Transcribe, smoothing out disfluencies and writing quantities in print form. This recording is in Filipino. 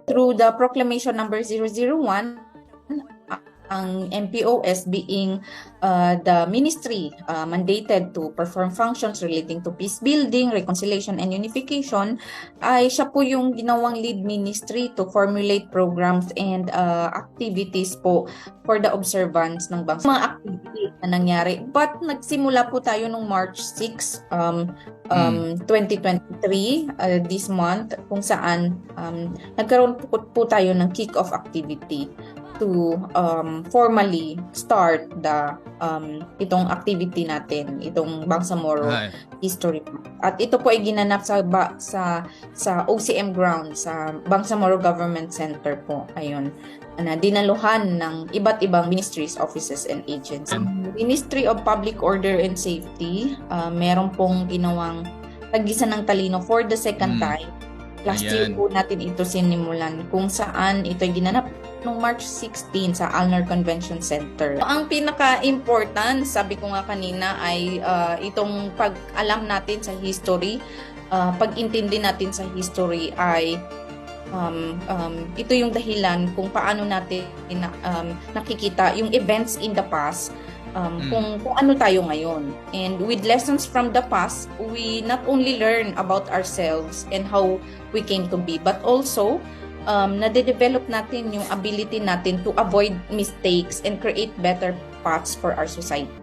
Through the Proclamation number 001, ang MPOS being the ministry mandated to perform functions relating to peace building, reconciliation, and unification, ay siya po yung ginawang lead ministry to formulate programs and activities po for the observance ng bansa. Mga activities na nangyari. But nagsimula po tayo nung March 6, 2023, this month, kung saan nagkaroon po tayo ng kick-off activity to formally start the itong activity natin, itong Bangsamoro History. At ito po ay ginanap sa OCM ground sa Bangsamoro Government Center po. Ayun, na dinaluhan ng iba't ibang ministries, offices, and agencies. Ministry of Public Order and Safety, meron pong ginawang Tagisan ng Talino for the second time. Last year po natin ito sinimulan, kung saan ito ay ginanap noong March 16 sa Alnor Convention Center. Ang pinaka-important, sabi ko nga kanina, ay itong pag-alam natin sa history, pag-intindi natin sa history ay ito yung dahilan kung paano natin nakikita yung events in the past, kung ano tayo ngayon. And with lessons from the past, we not only learn about ourselves and how we came to be, but also nade-develop natin yung ability natin to avoid mistakes and create better paths for our society.